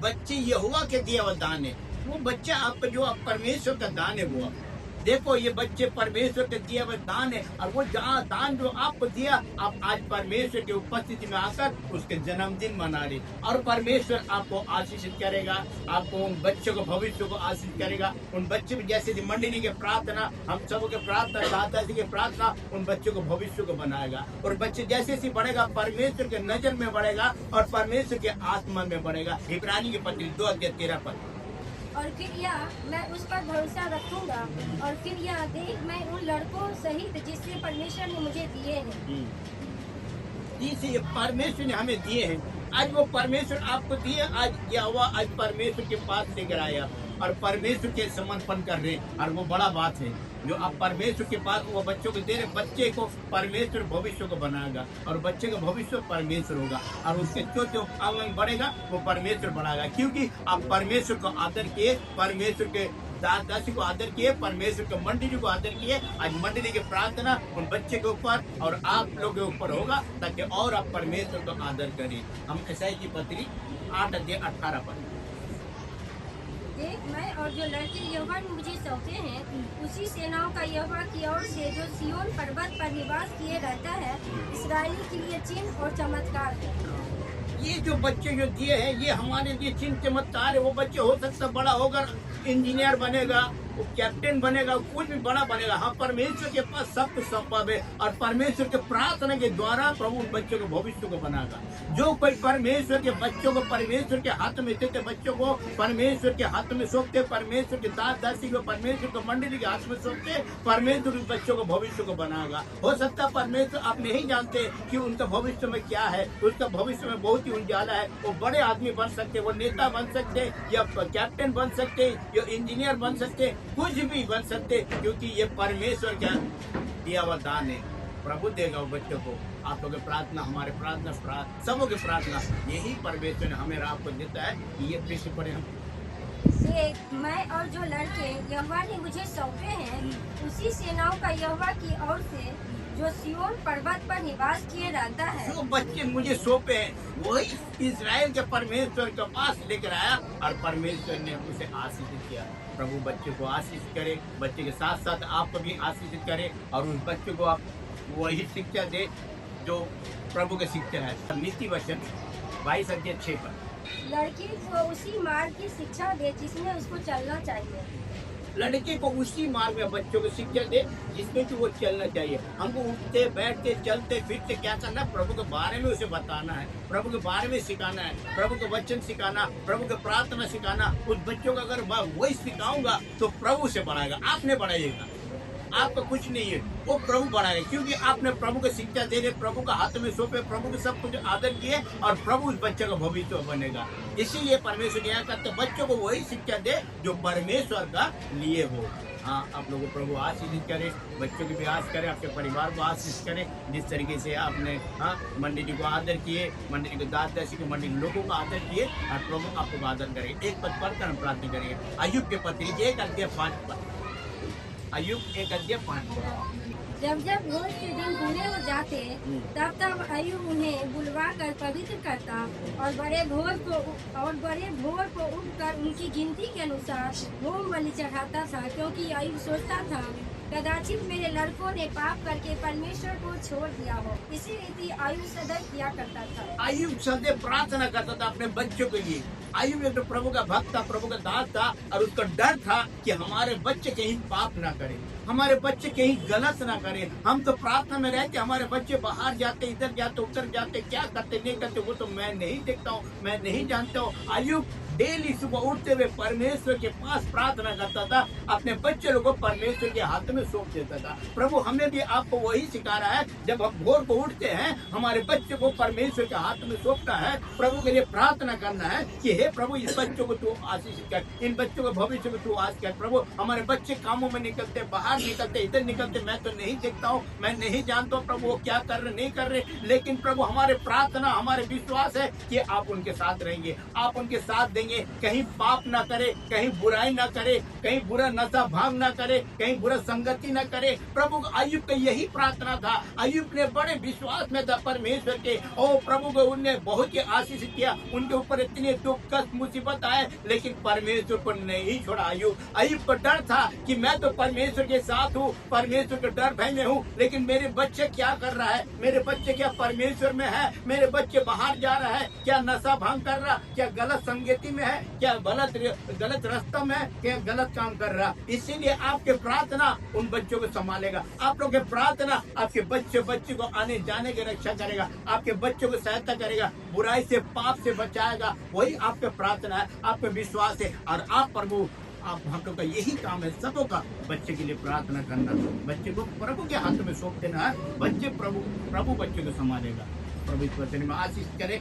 बच्चे यहोवा के दिया हुआ दान है। वो बच्चा आप जो आप परमेश्वर का दान है वो देखो, ये बच्चे परमेश्वर के दिया हुआ दान है। और वो दान जो आपको दिया, आप आज परमेश्वर की उपस्थिति में आकर उसके जन्मदिन मना रहे, और परमेश्वर आपको आशीषित करेगा, आपको उन बच्चों को भविष्य को आशीषित करेगा। उन बच्चे जैसे मंडली के प्रार्थना, हम सबों के प्रार्थना, दादा जी के प्रार्थना उन बच्चों को भविष्य को बनाएगा। और बच्चे जैसे जैसे बढ़ेगा परमेश्वर के नजर में बढ़ेगा और परमेश्वर के आत्मा में बढ़ेगा। इब्रानी की पत्री 2:13 और फिर यह मैं उस पर भरोसा रखूंगा, और फिर यह देख मैं उन लड़कों सहित जिससे परमेश्वर ने मुझे दिए हैं। जिसे परमेश्वर ने हमें दिए हैं, आज वो परमेश्वर आपको दिए। आज यह हुआ, आज परमेश्वर के पास लेकर आया और परमेश्वर के समर्पण कर रहे, और वो बड़ा बात है जो आप परमेश्वर के पास वो बच्चों को दे रहे। बच्चे को परमेश्वर भविष्य को बनाएगा, और बच्चे का भविष्य परमेश्वर होगा, और उसके जो अंग बढ़ेगा वो परमेश्वर बढ़ाएगा। क्योंकि आप परमेश्वर को आदर किए, परमेश्वर के दासी को आदर किए, परमेश्वर के मंडली को आदर किए। आज मंडली की प्रार्थना उन बच्चे के ऊपर और आप लोग के ऊपर होगा, ताकि और आप परमेश्वर को आदर करें। हम ईसाई की पत्री 8:18 पर देख मैं और जो लड़के यहोवा ने मुझे सौंपे हैं, उसी सेनाओं का यहोवा की ओर से जो सिय्योन पर्वत पर निवास किए रहता है, इस्राएली के लिए चिन्ह और चमत्कार है। ये जो बच्चे जो दिए हैं, ये हमारे लिए चिन्ह चमत्कार है। वो बच्चे हो सकता बड़ा होकर इंजीनियर बनेगा, वो कैप्टन बनेगा, कुछ भी बड़ा बनेगा। हाँ, परमेश्वर के पास सब कुछ संभव है, और परमेश्वर के प्रार्थना के द्वारा प्रभु बच्चों को भविष्य को बनाएगा। जो कोई परमेश्वर के बच्चों को परमेश्वर के हाथ में देते, बच्चों को परमेश्वर के हाथ में सौंपते, परमेश्वर के दासी को परमेश्वर को मंडली के हाथ में सौंपते, परमेश्वर उस बच्चों को भविष्य को बनाएगा। हो सकता है परमेश्वर आप नहीं जानते कि उनका भविष्य में क्या है, उसका भविष्य में बहुत ही उजाला है। वो बड़े आदमी बन सकते, वो नेता बन सकते, या कैप्टन बन सकते, या इंजीनियर बन सकते, कुछ भी बन सकते, क्योंकि ये परमेश्वर का दिया हुआ दान है। प्रभु देगा वो बच्चों को। आप लोग की प्रार्थना, हमारे प्रार्थना, सबों की प्रार्थना, यही परमेश्वर ने हमें आपको देता है कि ये पीछे पड़े हम। मैं और जो लड़के यहोवा ने मुझे सौंपे हैं, उसी सेनाओं का यहोवा की ओर से जो सिय्योन पर्वत पर निवास किए रहता है। जो बच्चे मुझे सौंपे हैं, वही इजराइल के परमेश्वर के पास लेकर आया, और परमेश्वर ने उसे आशीषित किया। प्रभु बच्चे को आशीष करे, बच्चे के साथ साथ आपको भी आशीषित करे, और उस बच्चे को आप वही शिक्षा दे जो प्रभु की शिक्षा है। नीति वचन 22:6 पर लड़की को उसी मार्ग की शिक्षा दे जिसमें उसको चलना चाहिए। लड़के को उसी मार्ग में बच्चों को शिक्षा दे जिसमें कि वो चलना चाहिए। हमको उठते बैठते चलते फिरते क्या करना है, प्रभु के बारे में उसे बताना है, प्रभु के बारे में सिखाना है, प्रभु के वचन सिखाना, प्रभु के प्रार्थना सिखाना। उस बच्चों को अगर वही सिखाऊंगा तो प्रभु से बढ़ाएगा, आपने बढ़ाइएगा, आपका कुछ नहीं है, वो प्रभु बढ़ाएगा। क्योंकि आपने प्रभु को शिक्षा दे रहे, प्रभु का हाथ में सौंपे, प्रभु के सब कुछ आदर किए, और प्रभु उस बच्चे का भविष्य बनेगा। इसीलिए परमेश्वर क्या करते, बच्चों को वही शिक्षा दे जो परमेश्वर का लिए हो। हाँ, आप लोगों को प्रभु आशीष करे, बच्चों की भी आशीष करे, आपके परिवार को आशीष करे। जिस तरीके से आपने मंडली को आदर किए, मंडली के दासी को, मंडली लोगों को आदर किए, और प्रभु आपको आदर करे। एक पद पढ़कर हम प्रार्थना करेंगे। अय्यूब के पत्री 1:5 पर, अय्यूब 1:5। जब जब भोज के दिन पूरे हो जाते, तब तब अय्यूब उन्हें बुलवा कर पवित्र करता, और बड़े भोर को उठकर उनकी गिनती के अनुसार होम बलि चढ़ाता था। क्योंकि अय्यूब सोचता था, कदाचित मेरे लड़कों ने पाप करके परमेश्वर को छोड़ दिया हो। इसी रीति अय्यूब सदैव किया करता था। अय्यूब सदैव प्रार्थना करता था अपने बच्चों के लिए। अय्यूब एक तो प्रभु का भक्त था, प्रभु का दास था, और उसका डर था कि हमारे बच्चे कहीं पाप ना करें, हमारे बच्चे कहीं गलत ना करें। हम तो प्रार्थना में रहते, हमारे बच्चे बाहर जाते, इधर जाते, उधर जाते, क्या करते नहीं करते वो तो मैं नहीं देखता हूँ, मैं नहीं जानता हूँ। अय्यूब डेली सुबह उठते हुए परमेश्वर के पास प्रार्थना करता था, अपने बच्चे लोगों को परमेश्वर के हाथ में सौंप देता था। प्रभु हमें भी आपको वही सिखा रहा है। जब हम भोर को उठते हैं, हमारे बच्चे को परमेश्वर के हाथ में सौंपना है, प्रभु के लिए प्रार्थना करना है कि हे प्रभु, इस बच्चों को तू आशीष कर, इन बच्चों को भविष्य में तू आशीष कर। प्रभु हमारे बच्चे कामों में निकलते, बाहर निकलते, इधर निकलते, मैं तो नहीं देखता हूँ, मैं नहीं जानता हूँ प्रभु वो क्या कर रहे नहीं कर रहे, लेकिन प्रभु हमारे प्रार्थना, हमारे विश्वास है कि आप उनके साथ रहेंगे, आप उनके साथ देंगे। देंगे, कहीं पाप ना करे, कहीं बुराई ना करे, कहीं बुरा नशा भांग ना करे, कहीं बुरा संगति ना करे। प्रभु अय्यूब का यही प्रार्थना था। अय्यूब ने बड़े विश्वास में था परमेश्वर के। ओ प्रभु को उनने बहुत ही आशीष किया, उनके ऊपर इतने दुख कष्ट मुसीबत आए, लेकिन परमेश्वर को नहीं छोड़ा। अय्यूब को डर था कि मैं तो परमेश्वर के साथ हूँ, परमेश्वर के डर भय में हूँ, लेकिन मेरे बच्चे क्या कर रहा है, मेरे बच्चे क्या परमेश्वर में है, मेरे बच्चे बाहर जा रहा है, क्या नशा भांग कर रहा, क्या गलत संगति में है, क्या गलत रास्ता में है, क्या गलत काम कर रहा। इसीलिए आपके प्रार्थना उन बच्चों को संभालेगा। आप लोग के प्रार्थना आपके बच्चे को आने जाने की रक्षा करेगा, आपके बच्चों को सहायता करेगा, बुराई से पाप से बचाएगा। वही आपके प्रार्थना है, आपका विश्वास है। और आप प्रभु आप हम लोग का यही काम है, सबों का बच्चे के लिए प्रार्थना करना, बच्चे को प्रभु के हाथ में सौंप देना है। बच्चे प्रभु बच्चे को संभालेगा। प्रभु इस वचन में आशीष करे।